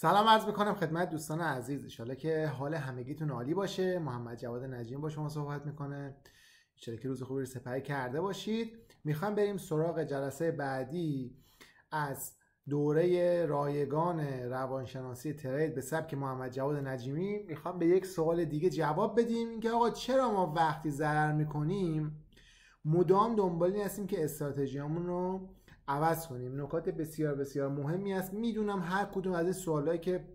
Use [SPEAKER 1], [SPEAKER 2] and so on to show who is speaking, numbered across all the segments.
[SPEAKER 1] سلام عرض میکنم خدمت دوستان عزیز. انشالله که حال همگیتون عالی باشه. محمد جواد نجیم با شما صحبت میکنه. انشالله که روز خوبی رو سپری کرده باشید. میخوام بریم سراغ جلسه بعدی از دوره رایگان روانشناسی ترید به سبک محمد جواد نجیمی. میخوام به یک سوال دیگه جواب بدیم، اینکه آقا چرا ما وقتی ضرر میکنیم مدام دنبال این هستیم که استراتژیامون رو عوض کنیم. نکات بسیار بسیار مهمی است. میدونم هر کدوم از این سوالایی که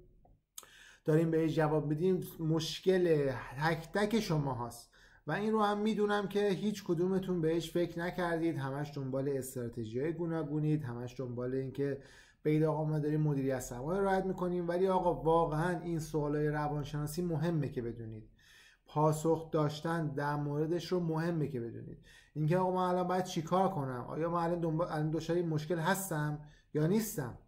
[SPEAKER 1] داریم بهش جواب بدیم مشکل تک تک شما هست و این رو هم میدونم که هیچ کدومتون بهش فکر نکردید. همش دنبال استراتژی‌های گوناگونید، همش دنبال این که بگید آقا ما داریم مدیریت سرمایه رو رعایت میکنیم، ولی آقا واقعا این سوالای روانشناسی مهمه که بدونید. پاسخ داشتن در موردش رو مهمه که بدونید. اینکه آقا من الان باید چیکار کنم؟ آیا من الان دچار این مشکل هستم یا نیستم؟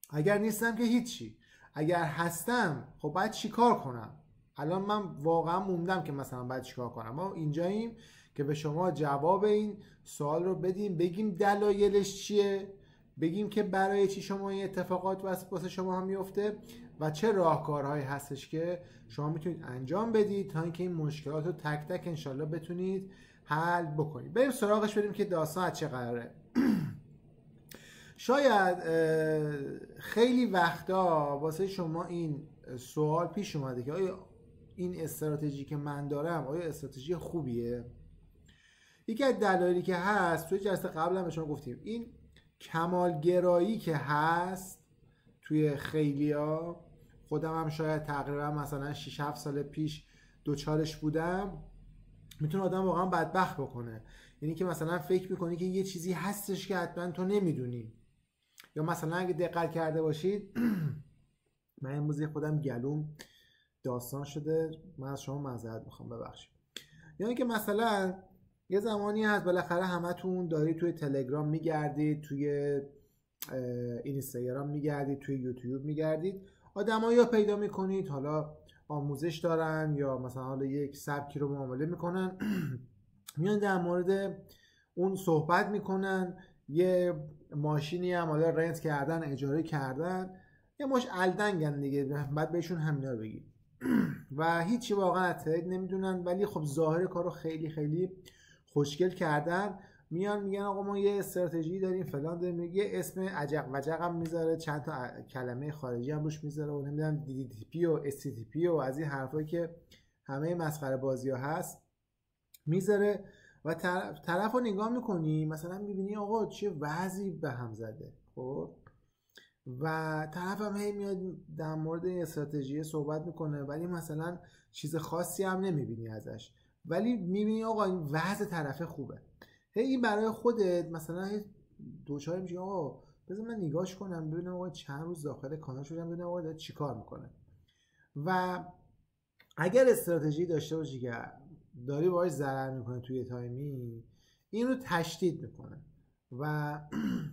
[SPEAKER 1] اگر نیستم که هیچی، اگر هستم خب باید چیکار کنم؟ الان من واقعا موندم که مثلا باید چیکار کنم. ما اینجاییم که به شما جواب این سوال رو بدیم، بگیم دلایلش چیه، بگیم که برای چی شما این اتفاقات واسه شما هم میفته و چه راهکارهایی هستش که شما میتونید انجام بدید تا اینکه این مشکلات رو تک تک انشالله بتونید حل بکنید. بریم سراغش، بریم که داستان از چه قراره. شاید خیلی وقتا واسه شما این سوال پیش اومده که آیا این استراتژی که من دارم آیا استراتژی خوبیه؟ یکی از دلایلی که هست، توی جلسه قبل هم به شما گفتیم، این کمالگرایی که هست توی خیلیا، خودم هم شاید تقریبا مثلا 6-7 سال پیش دوچارش بودم، میتونه آدم واقعا بدبخت بکنه. یعنی که مثلا فکر میکنی که یه چیزی هستش که حتما تو نمیدونی، یا مثلا اگه دقت کرده باشید من امروز خودم گلوم داستان شده، من از شما معذرت میخوام، ببخشید. یعنی که مثلا یه زمانی هست بالاخره همتون دارید توی تلگرام میگردید، توی اینستاگرام میگردید، توی یوتیوب میگردید، آدمایی رو پیدا میکنید حالا آموزش دارن یا مثلا حالا یک سبکی رو معامله میکنن میان در مورد اون صحبت میکنن. یه ماشینی هم حالا رنت کردن، اجاره کردن، یه ماش الدنگن دیگه، بعد بهشون همینا رو بگید و هیچی واقعا از ترید نمیدونن، ولی خب ظاهر کارو خیلی خیلی خوشگل کردن. میان میگن آقا ما یه استراتژی داریم فلان داریم، یه اسم عجق وجق هم میذاره، چند تا کلمه خارجی هم روش میذاره و نمیدونم DDTP و STTP و از این حرفایی که همه مسخره بازی ها هست میذاره و طرف رو نگاه میکنی مثلا میبینی آقا چه وضعی به هم زده. خب و طرف هم هی میاد در مورد این استراتژی صحبت میکنه، ولی مثلا چیز خاصی هم نمیبینی ازش، ولی میبینی آقا این وضع طرف خوبه. هی این برای خودت مثلا دوچار میشه آقا بذار من نگاش کنم ببینم آقا چند روز داخل کانال شدم ببینم آقا داره چیکار میکنه. و اگر استراتژی داشته باشی که داری باهاش ضرر میکنه توی تایمی، این رو تشدید میکنه و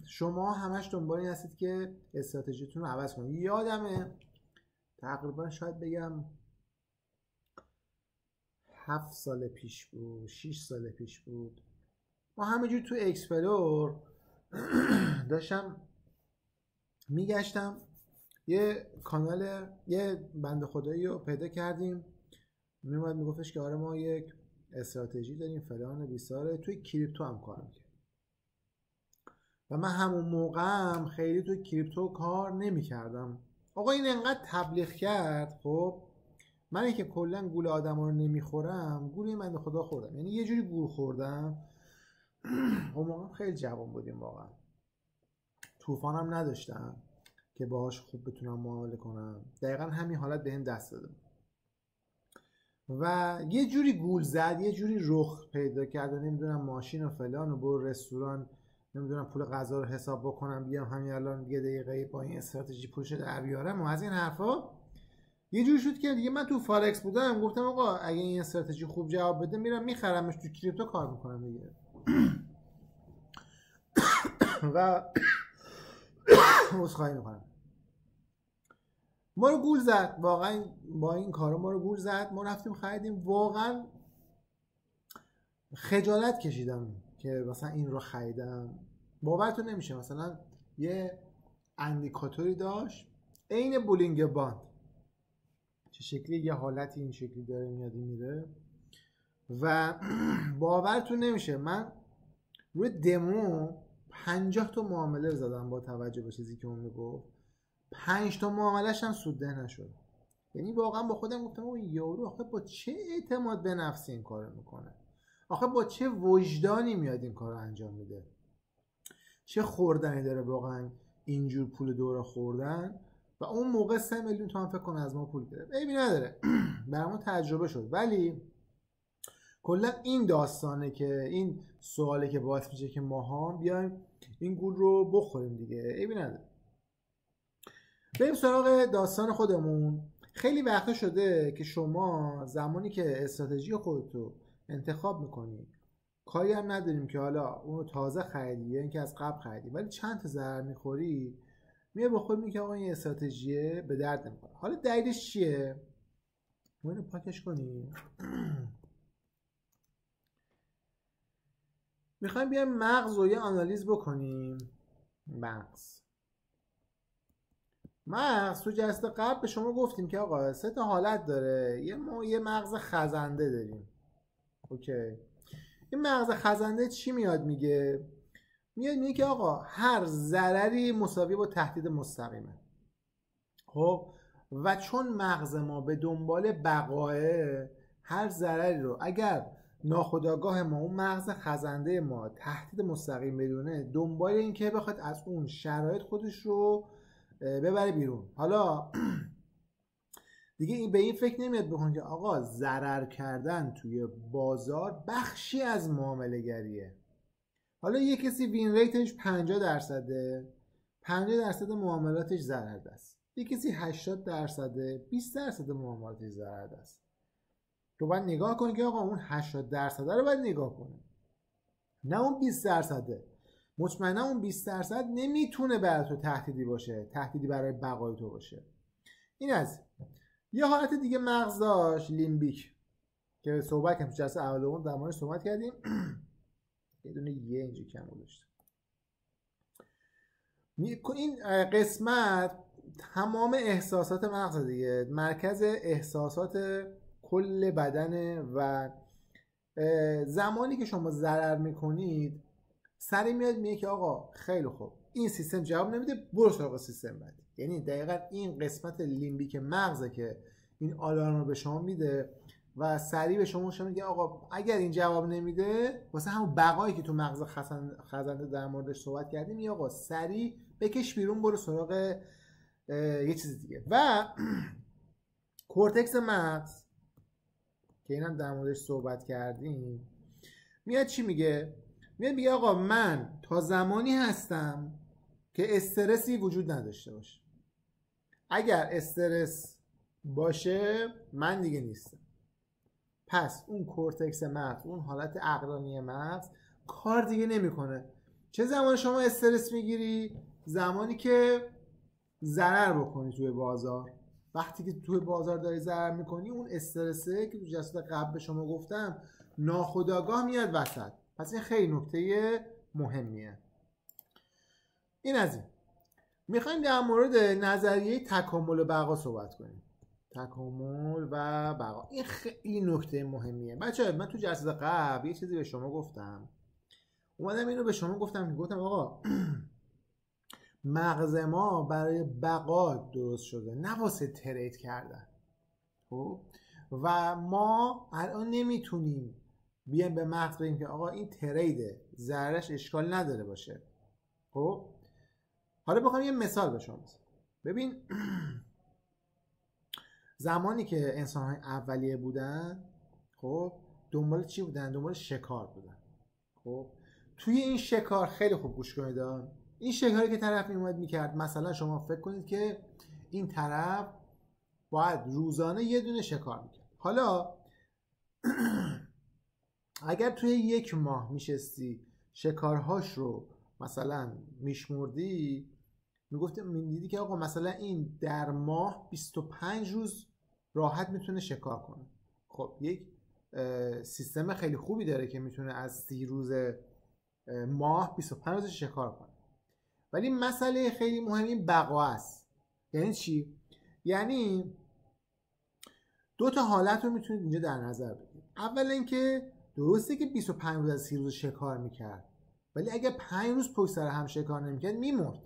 [SPEAKER 1] شما همش دنبال این هستید که استراتژیتون رو عوض کنید. یادمه تقریبا شاید بگم 7 سال پیش بود، 6 سال پیش بود، ما همینجور تو اکسپلور داشتم میگشتم، یه کانال یه بنده خدایی رو پیدا کردیم، میومد میگفتش که آره ما یک استراتژی داریم فلان بیساره، توی کریپتو هم کار میکنه و من همون موقع هم خیلی توی کریپتو کار نمیکردم. آقا این انقدر تبلیغ کرد، خب من که کلا گول آدما رو نمیخورم، گول این بنده خدا خوردم، یعنی یه جوری گول خوردم. اون موقع خیلی جوان بودیم واقعا، طوفانم نداشتم که باهاش خوب بتونم معامله کنم، دقیقا همین حالت بهم دست داده و یه جوری گول زد، یه جوری رخ پیدا کرد، نمیدونم ماشین و فلان و برو رستوران، نمیدونم پول غذا رو حساب بکنم بیام همین الان یه دقیقه با این استراتژی پولش در بیارم و از این حرفا. یه جوری شد که دیگه من تو فارکس بودم، گفتم آقا اگه این استراتژی خوب جواب بده میرم میخرمش، تو کریپتو کار میکنم دیگه. و عذرخواهی میکنم، ما رو گول زد واقعا، با این کارا ما رو گول زد. ما رفتیم خریدیم، واقعا خجالت کشیدم که مثلا این رو خریدم. باورتون نمیشه مثلا یه اندیکاتوری داشت عین بولینگ باند چه شکلی، یه حالتی این شکلی داره میاد میره و باورتون نمیشه من روی دمو 50 تا معامله زدم با توجه به چیزی که اون میگفت، 5 تا معامله‌ش هم سودده نشد. یعنی واقعا با خودم گفتم اون یارو آخه با چه اعتماد به نفسی این کارو میکنه، آخه با چه وجدانی میاد این کارو انجام میده، چه خوردنی داره واقعا اینجور پول دوره خوردن. و اون موقع 3 میلیون تومان فکر کنم از ما پول گرفت، عیبی نداره برامون تجربه شد. ولی کلا این داستانه که این سواله که باعث میشه که ماها بیایم این گول رو بخوریم دیگه، عیبی نداره. بریم سراغ داستان خودمون. خیلی وقتا شده که شما زمانی که استراتژی خودتو انتخاب میکنی، کاری هم نداریم که حالا اونو تازه خریدی یا اینکه از قبل خریدی، ولی چند تا ضرر میخوری، میای با خود میگی که آقا این استراتژی به درد نمیخوره. حالا دلیلش چیه؟ ما اینو پاکش کنیم. میخوایم بیایم مغز رو یه آنالیز بکنیم. مغز تو جلسه قبل به شما گفتیم که آقا 3 تا حالت داره. ما یه مغز خزنده داریم. اوکی. این مغز خزنده چی میاد میگه؟ میاد میگه که آقا هر ضرری مساوی با تهدید مستقیمه. خب و چون مغز ما به دنبال بقاه، هر ضرری رو اگر ناخودآگاه ما اون مغز خزنده ما تهدید مستقیم بدونه، دنبال این که بخواد از اون شرایط خودش رو ببره بیرون. حالا دیگه این به این فکر نمیاد بکن که آقا ضرر کردن توی بازار بخشی از معامله گریه. حالا یه کسی وین ریتش 50%، 50% معاملاتش ضرر است. یه کسی 80%، 20% معاملاتش ضرر است. تو باید نگاه کنی که آقا اون 80% رو باید نگاه کنی، نه اون 20%. مطمئنا اون 20% نمیتونه برای تو تهدیدی باشه، تهدیدی برای بقای تو باشه. این از یه حالت دیگه مغز داشت، لیمبیک، که صحبت کردیم تو جلسه اول در موردش صحبت کردیم. یه دونه اینجا کم گذاشتم. این قسمت تمام احساسات مغز دیگه، مرکز احساسات کل بدنه و زمانی که شما ضرر میکنید سری میاد میگه که آقا خیلی خوب این سیستم جواب نمیده، برو سراغ سیستم بعد. یعنی دقیقاً این قسمت لیمبیک مغزه که این آلارم رو به شما میده و سریع به شما میگه آقا اگر این جواب نمیده، واسه همون بقایی که تو مغز خزنده در موردش صحبت کردیم، یا آقا سریع بکش بیرون، برو سراغ یه چیز دیگه. و کورتکس مغز که اینم در موردش صحبت کردیم، میاد چی میگه؟ میگه آقا من تا زمانی هستم که استرسی وجود نداشته باشه. اگر استرس باشه من دیگه نیستم. پس اون کورتکس مغز، اون حالت عقلانی مغز کار دیگه نمیکنه. چه زمانی شما استرس میگیری؟ زمانی که ضرر بکنی توی بازار. وقتی که توی بازار داری ضرر میکنی، اون استرسه که تو جلسه قبل به شما گفتم ناخودآگاه میاد وسط. پس این خیلی نکته مهمیه. این از این. میخوایم در مورد نظریه تکامل و بقا صحبت کنیم. تکامل و بقا این خیلی نکته مهمیه. بچه‌ها من تو جلسه قبل یه چیزی به شما گفتم، اومدم اینو به شما گفتم آقا مغز ما برای بقا درست شده، نه واسه ترید کردن. خب و ما الان نمیتونیم بیایم به مغز بگیم که آقا این تریده، ضررش اشکال نداره باشه. خب حالا بخوام یه مثال به شما بزنم. ببین زمانی که انسان‌های اولیه بودن، خب دنبال چی بودن؟ دنبال شکار بودن. خب توی این شکار خیلی خوب گوش کنید، این شکاری که طرف میومد میکرد، مثلا شما فکر کنید که این طرف باید روزانه یه دونه شکار میکرد. حالا اگر توی 1 ماه میشستی شکارهاش رو مثلا میشمردی، میدیدی که آقا مثلا این در ماه 25 روز راحت میتونه شکار کنه. خب یک سیستم خیلی خوبی داره که میتونه از 30 روز ماه 25 روز شکار کنه. ولی مسئله خیلی مهمی بقا است. یعنی چی؟ یعنی دو تا حالت رو میتونید اینجا در نظر بگیرید. اول اینکه درسته که 25 روز از 30 روز شکار میکرد، ولی اگه 5 روز پشت سر هم شکار نمیکرد میمرد.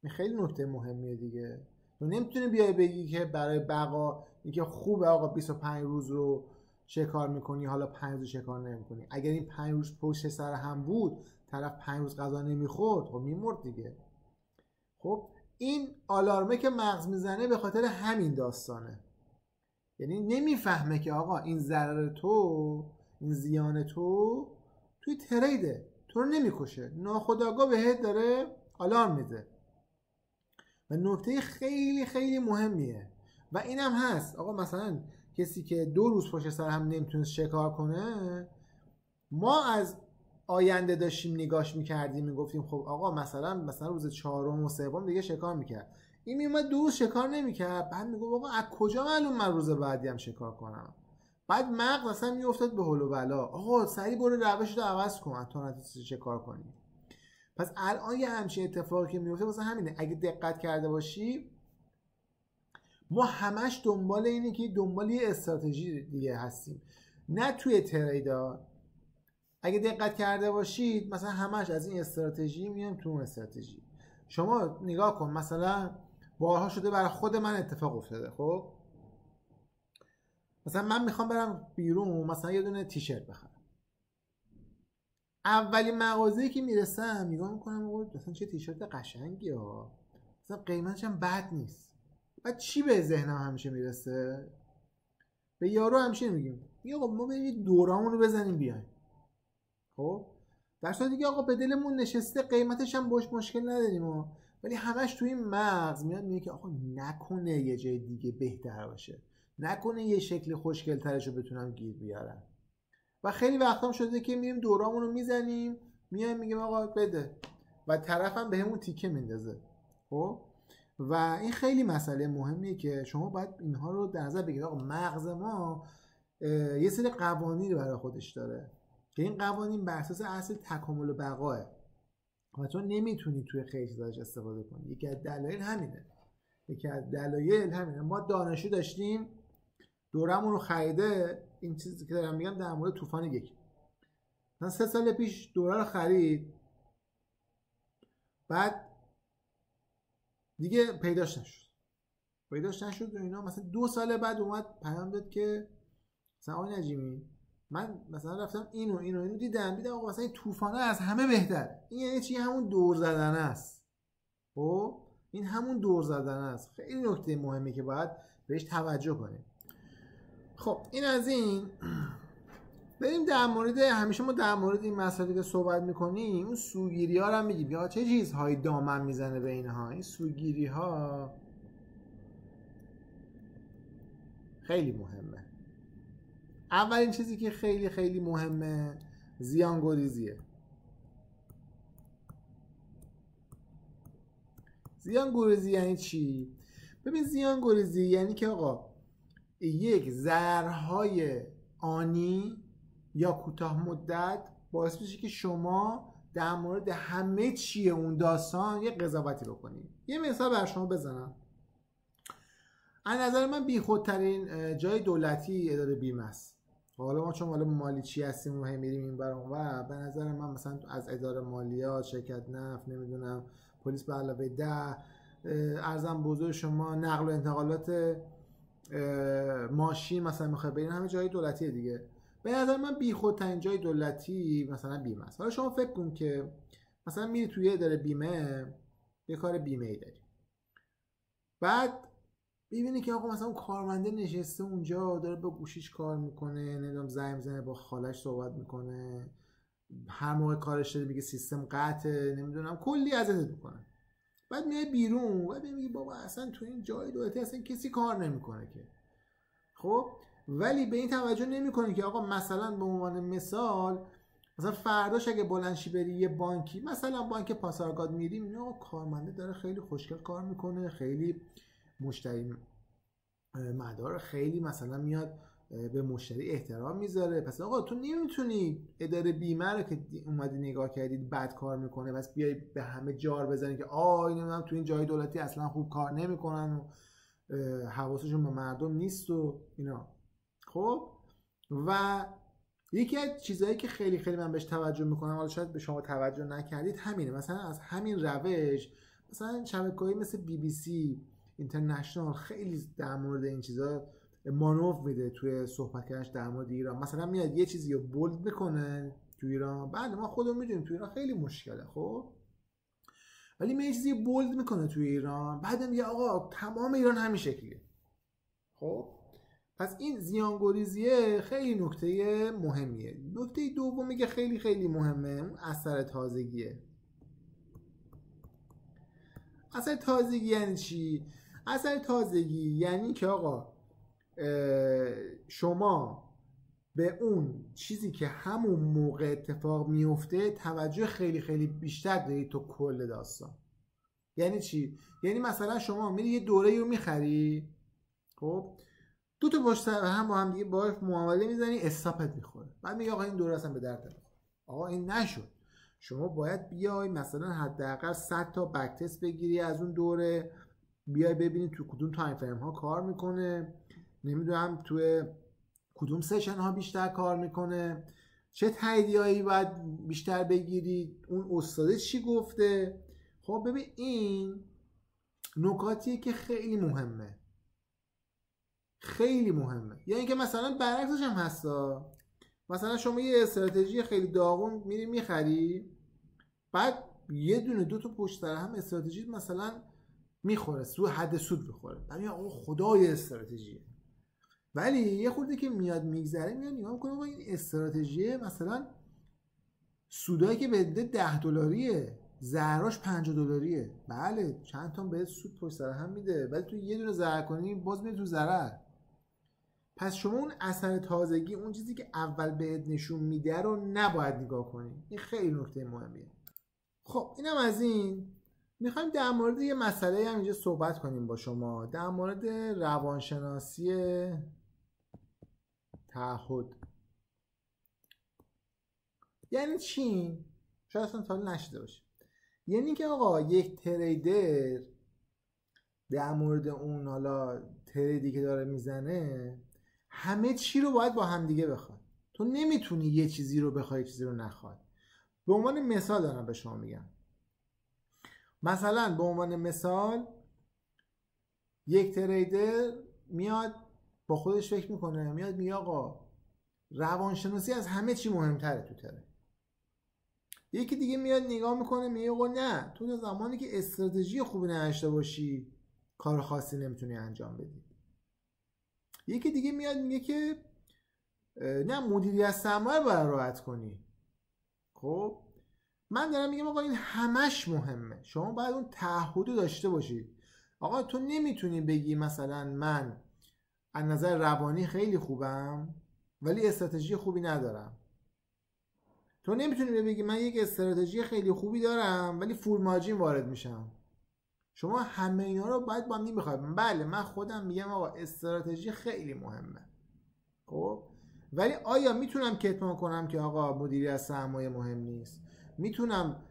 [SPEAKER 1] این خیلی نکته مهمیه دیگه. تو نمیتونی بیای بگی که برای بقا اینکه خوبه آقا 25 روز رو شکار میکنی حالا 5 روز شکار نمیکنی. اگر این 5 روز پشت سر هم بود طرف 5 روز غذا نمیخورد خب میمرد دیگه. خب این آلارمه که مغز میزنه به خاطر همین داستانه. یعنی نمیفهمه که آقا این ضرر تو، این زیان تو توی تریده، تو رو نمیکشه، ناخودآگاه بهت داره آلارم میده. و نکته خیلی خیلی مهمیه و اینم هست آقا مثلا کسی که 2 روز پشت سر هم نمیتونست شکار کنه، ما از آینده داشتیم نگاش میکردیم میگفتیم خب آقا مثلا روز 4 و 3 دیگه شکار میکرد، این میومد 2 روز شکار نمیکرد، بعد میگفت آقا از کجا معلوم من روز بعدی هم شکار کنم؟ بعد مغز اصلا میافتاد به هول و بلا، آقا سریع برو روشت رو عوض کن تا نتونی شکار کنی. پس الان یه همچین اتفاقی که میفته واسه همینه. اگه دقت کرده باشی ما همش دنبال اینه که دنبال یه استراتژی دیگه هستیم، نه توی تریدا. اگه دقت کرده باشید مثلا همش از این استراتژی میام تو اون استراتژی. شما نگاه کن مثلا بارها شده برای خود من اتفاق افتاده. خب مثلا من میخوام برم بیرون مثلا یه دونه تیشرت بخرم، اولین مغازه‌ای که میرسم نگاه میکنم آقا مثلا چه تیشرت قشنگی ها، مثلا قیمتش هم بد نیست. بعد چی به ذهنم همیشه میرسه؟ به یارو همیشه میگیم آقا ما بریم دورامون رو بزنیم بیایم. خب در صورتی دیگه آقا به دلمون نشسته قیمتش هم باش مشکل نداریم ولی همش توی این مغز میاد میگه که آقا نکنه یه جای دیگه بهتر باشه، نکنه یه شکل خوشگل‌ترش رو بتونم گیر بیارم. و خیلی وقتا شده که میریم دورامون رو میزنیم میایم میگیم آقا بده و طرفم بهمون تیکه میندازه. خب و این خیلی مسئله مهمیه که شما باید اینها رو در نظر بگیرید. آقا مغز ما یه سری قوانین برای خودش داره که این قوانین بر اساس اصل تکامل و بقاه و تو نمیتونی توی خیلی چیزاش استفاده کنی. یکی از دلایل همینه. ما دانشجو داشتیم دورمون رو خریده، این چیزی که دارم میگم در مورد طوفان یک، من 3 سال پیش دوره رو خرید، بعد دیگه پیداش نشد و اینا. مثلا 2 سال بعد اومد پیام داد که مثلا آقای نجیمی من مثلا رفتم اینو دیدم آقا مثلا این طوفانه از همه بهتره. این یعنی چی؟ همون دور زدن است. خب این همون دور زدن است. خیلی نکته مهمی که باید بهش توجه کنیم. خب این از این. بریم در مورد، همیشه ما در مورد این مسائلی که صحبت میکنیم اون سوگیری ها رو هم میگیم یا چه چیزهایی دامن میزنه به اینها. این سوگیری ها خیلی مهمه. اولین چیزی که خیلی خیلی مهمه زیانگریزیه. زیانگریزی یعنی چی؟ ببین زیانگریزی یعنی که آقا یک ضررهای آنی یا کوتاه مدت باعث میشه که شما در مورد همه چیه اون داستان یه قضاوتی بکنید. یه مثال بر شما بزنم. از نظر من بیخودترین جای دولتی اداره بیمه است. حالا ما چون حالا مالی چی هستیم و میریم این برام و به نظر من مثلا از اداره مالیات، شرکت نفت، نمیدونم پلیس به علاوه 10 ارزم بزرگ شما نقل و انتقالات ماشین مثلا میخوای برین همه جای دولتیه دیگه. به نظر من بیخودترین جای دولتی مثلا بیمه است. حالا شما فکر کن که مثلا میری توی اداره بیمه یه کار بیمه ای داری، بعد میبینی که آقا مثلا اون کارمنده نشسته اونجا داره با گوشیش کار میکنه، نمیدونم زنگ میزنه با خالش صحبت میکنه، هر موقع کارش داره میگه سیستم قطعه، نمیدونم کلی اذیتت میکنه. بعد میای بیرون و میگی بابا اصلا تو این جای دولتی اصلا کسی کار نمیکنه که. خب ولی به این توجه نمیکنی که آقا مثلا به عنوان مثال مثلا فرداش اگه بلندشی بری یه بانکی، مثلا بانک پاسارگاد میری، میبینی آقا کارمنده داره خیلی خوشگل کار میکنه، خیلی مشتری مدار، خیلی مثلا میاد به مشتری احترام میذاره. پس آقا تو نمیتونی اداره بیمه رو که اومدی نگاه کردید بد کار میکنه پس بیای به همه جار بزنی که اینم تو این جای دولتی اصلا خوب کار نمیکنن و حواسشون به مردم نیست و اینا. خب و یکی از چیزایی که خیلی خیلی من بهش توجه میکنم، حالا شاید به شما توجه نکردید، همینه. مثلا از همین روش مثلا شبکه‌ای مثل BBC اینترنشنال خیلی در مورد این چیزا مانور میده توی صحبتش در مورد ایران. مثلا میاد یه چیزی رو بولد میکنه تو ایران، بله ما خودمون میدونیم تو ایران خیلی مشکله، خب ولی میاد یه چیزی بولد میکنه تو ایران، بعد میگه آقا تمام ایران همین شکلیه. خب پس این زیانگریزیه خیلی نکته مهمیه. نکته دومی که خیلی خیلی مهمه اون اثر تازگیه. اثر تازگی یعنی چی؟ اثر تازگی یعنی که آقا شما به اون چیزی که همون موقع اتفاق میفته توجه خیلی خیلی بیشتر دارید تو کل داستان. یعنی چی؟ یعنی مثلا شما میری یه دوره رو میخری، خب دو تا پشت سر هم با هم دیگه باهاش معامله میزنی، استاپت میخوره، بعد میگه آقا این دوره اصلا به درد نمیخوره. آقا این نشد. شما باید بیای مثلا حداقل 100 تا بک تست بگیری از اون دوره، بیای ببینید تو کدوم تایم فریم ها کار میکنه، نمیدونم تو کدوم سشن ها بیشتر کار میکنه، چه تاییدیایی باید بیشتر بگیری، اون استاده چی گفته. خب ببین این نکاتیه که خیلی مهمه، خیلی مهمه. یعنی اینکه مثلا برعکسش هم هستا، مثلا شما یه استراتژی خیلی داغون میری میخری، بعد یه دونه دو تا پشت سر هم استراتژی مثلا میخوره، حد سود میخوره، بعد میگه آقا خدای استراتژیه. ولی یه خورده که میاد میگذره میاد نگاه میکنه آقا این استراتژیه مثلا سودایی که بده $10، ضررش $50. بله چند تا بهت سود پشت سر هم میده، ولی تو یه دونه ضرر کنی باز میاد تو ضرر. پس شما اون اثر تازگی، اون چیزی که اول بهت نشون میده رو نباید نگاه کنی. این خیلی نکته مهمیه. خب اینم از این. میخوایم در مورد یه مسئله هم اینجا صحبت کنیم با شما، در مورد روانشناسی تعهد. یعنی چی؟ شاید اصلا تا نشده باشه. یعنی که آقا یک تریدر در مورد اون حالا تریدی که داره میزنه همه چی رو باید با هم دیگه بخواد. تو نمیتونی یه چیزی رو بخوای یه چیزی رو نخواد. به عنوان مثال دارم به شما میگم، مثلا به عنوان مثال یک تریدر میاد با خودش فکر میکنه، میاد میگه آقا روانشناسی از همه چی مهمتره تو ترید. یکی دیگه میاد نگاه میکنه میگه آقا نه، تو زمانی که استراتژی خوبی نداشته باشی کار خاصی نمیتونی انجام بدی. یکی دیگه میاد میگه که نه، مدیریت سرمایه باید راحت کنی. خب من دارم میگم آقا این همش مهمه، شما باید اون تعهد داشته باشید. آقا تو نمیتونی بگی مثلا من از نظر روانی خیلی خوبم ولی استراتژی خوبی ندارم. تو نمیتونی بگی من یک استراتژی خیلی خوبی دارم ولی فول مارجین وارد میشم. شما همه اینا رو باید با هم بخواید. بله من خودم میگم آقا استراتژی خیلی مهمه، خب ولی آیا میتونم کتمان کنم که آقا مدیریت سرمایه مهم نیست؟ میتونم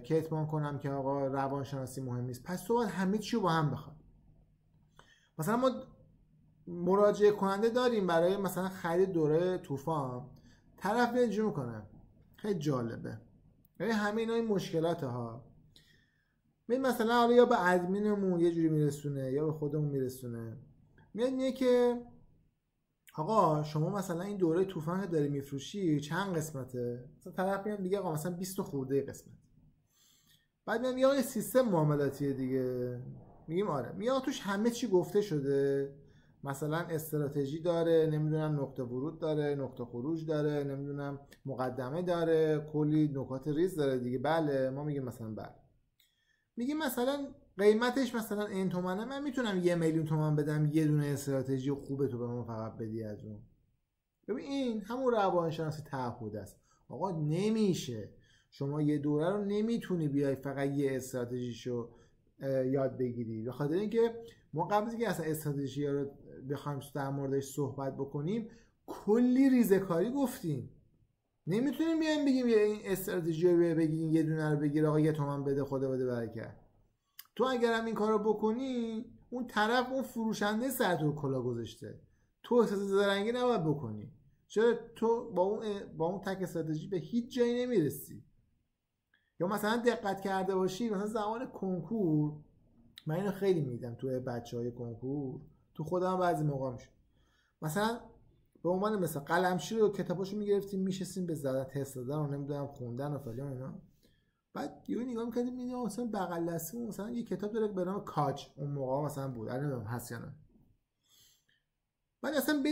[SPEAKER 1] کتمان کنم که آقا روانشناسی مهم نیست؟ پس تو باید همه چی رو با هم بخواد. مثلا ما مراجعه کننده داریم برای مثلا خرید دوره طوفان، طرف میاد اینجوری میکنه، خیلی جالبه، یعنی همه اینا این مشکلات ها. مثلا حالا یا به ادمینمون یه جوری میرسونه یا به خودمون میرسونه، میاد میگه که آقا شما مثلا این دوره طوفان که داری میفروشی چند قسمته؟ مثلا طرف میاد میگه آقا مثلا 20 خورده قسمت. بعد میاد میگه آقا سیستم معاملاتیه دیگه. میگیم آره. میگه توش همه چی گفته شده، مثلا استراتژی داره، نمیدونم نقطه ورود داره، نقطه خروج داره، نمیدونم مقدمه داره، کلی نکات ریز داره دیگه. بله ما میگیم مثلا بله. میگیم مثلا قیمتش مثلا این تومنه، من میتونم 1,000,000 تومان بدم یه دونه استراتژی خوبه تو به من فقط بدی از اون. ببین این همون روانشناسی تعهد است. آقا نمیشه، شما یه دوره رو نمیتونی بیای فقط یه استراتژیشو یاد بگیری، به خاطر اینکه ما قبل از اینکه اصلا استراتژی رو بخوایم در موردش صحبت بکنیم کلی ریزه‌کاری گفتیم. نمیتونیم بیایم بگیم این استراتژی رو بگیم یه دونه رو بگیر آقا 1 تومن بده خدا بده برکت. تو اگرم این کارو بکنی اون طرف اون فروشنده سر تو کلا گذاشته، تو احساس زرنگی نباید بکنی. چرا تو با اون تک استراتژی به هیچ جایی نمیرسی. یا مثلا دقت کرده باشی مثلا زمان کنکور، من اینو خیلی میدم تو بچهای کنکور، تو خودم بعضی موقع میشه مثلا به عنوان مثلا قلمشیر و کتاباشو میگرفتیم میشستیم به زدن تست دادن و نمیدونم خوندن و فلان اینا. بعد یهو نگاه می‌کردیم می‌دیدیم مثلا بغل دستمون مثلا یه کتاب داره به نام کاج، اون موقع مثلا بود نمیدونم هست یا نه. بعد اصلا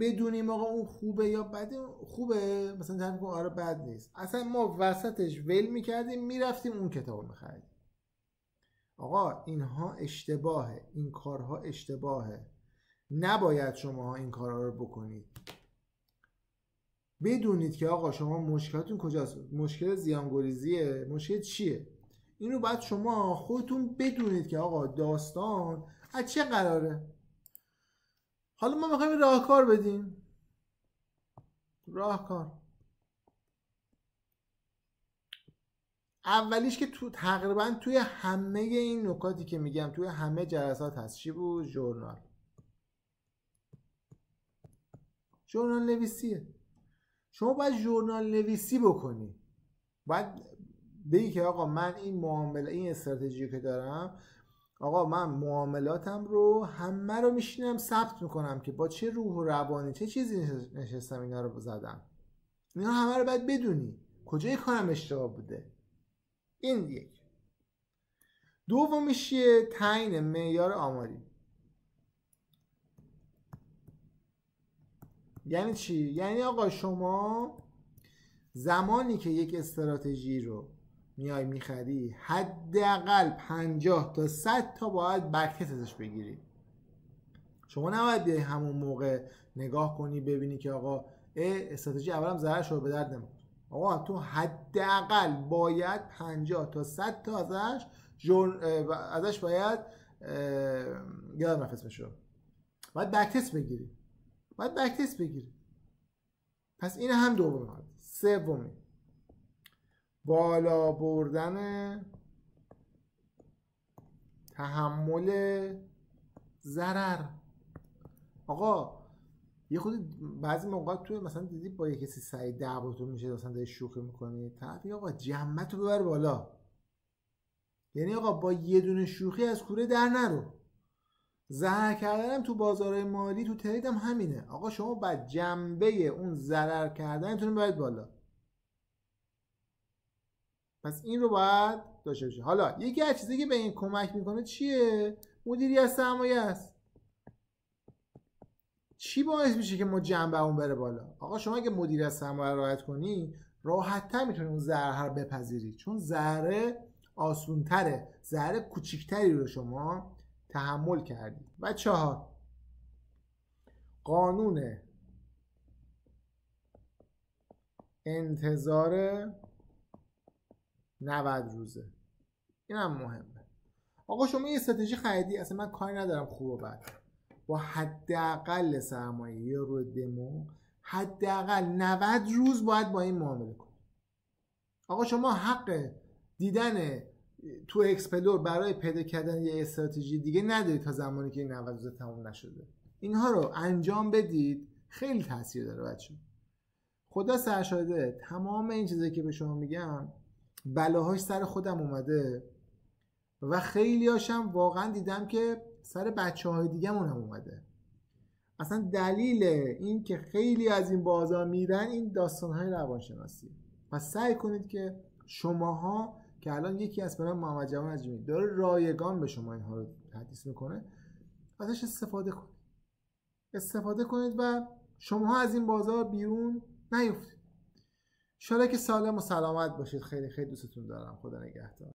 [SPEAKER 1] بدونیم آقا اون خوبه یا بده، خوبه مثلا تعریف کنم آره بد نیست، اصلا ما وسطش ول می‌کردیم میرفتیم اون کتابو می‌خریدیم. آقا اینها اشتباهه، این کارها اشتباهه، نباید شما این کارها رو بکنید. بدونید که آقا شما مشکلاتون کجاست، مشکل زیانگریزیه، مشکل چیه، اینو باید شما خودتون بدونید که آقا داستان از چه قراره. حالا ما میخوایم راهکار بدیم. راهکار اولیش که تقریبا توی همه این نکاتی که میگم توی همه جلسات هست، چی بود؟ ژورنال نویسیه. شما باید ژورنال نویسی بکنی، باید بگی که آقا من این معامله، این استراتژی که دارم، آقا من معاملاتم رو همه رو میشینم ثبت میکنم که با چه روح و روانی چه چیزی نشستم اینا رو زدم. اینا همه رو باید بدونی کجای کارم اشتباه بوده. این یک. دومیش چیه؟ تعیین معیار آماری. یعنی چی؟ یعنی آقا شما زمانی که یک استراتژی رو میای میخری حداقل 50 تا 100 تا باید بک تست ازش بگیری. شما نباید بیای همون موقع نگاه کنی ببینی که آقا استراتژی اولم ضررش رو به درد نمیخوره. آقا تو حداقل باید 50 تا 100 تا ازش باید یادم رفت اسمش رو، باید بک تست بگیری. پس این هم دومی. سومی بالا بردن تحمل ضرر. آقا یه خود بعضی موقع تو مثلا دیدی با یه کسی سعی دعواتون میشه مثلا داری شوخی میکنی، طرف آقا جمعتو ببر بالا. یعنی آقا با یه دونه شوخی از کوره در نرو. ضرر کردنم تو بازارهای مالی تو ترید هم همینه. آقا شما باید جنبه اون ضرر کردنتون ببرید بالا. پس این رو باید داشته باشید. حالا یکی از چیزایی که به این کمک میکنه چیه؟ مدیریت سرمایه است. چی باعث میشه که ما جنبه اون بره بالا؟ آقا شما اگه مدیریت سرمایه رو رعایت کنی راحت‌تر میتونی اون ضرر رو بپذیری، چون ضرر آسون‌تره، ضرر کوچیک‌تری رو شما تحمل کردی. و 4 قانون انتظار 90 روزه. این هم مهمه. آقا شما یه استراتژی خریدی، اصلا من کاری ندارم خوب و بد، با حداقل سرمایه یا روی دمو حداقل 90 روز باید با این معامله کنی. آقا شما حق دیدن تو اکسپلور برای پیدا کردن یه استراتژی دیگه ندارید تا زمانی که این 90 روز تموم نشده. اینها رو انجام بدید، خیلی تاثیر داره بچه. خدا سرشاهده تمام این چیزایی که به شما میگم بلاهاش سر خودم اومده و خیلی هاشم واقعا دیدم که سر بچه های دیگه هم اومده. اصلا دلیل این که خیلی از این بازار میرن این داستان های روانشناسی. پس سعی کنید که شماها که الان یکی از برای محمد جوان عجیمی داره رایگان به شما اینها رو تدریس میکنه ازش استفاده کنید و شماها از این بازار بیرون نیفتید. ان شاءالله که سالم و سلامت باشید. خیلی خیلی دوستتون دارم. خدا نگهدار.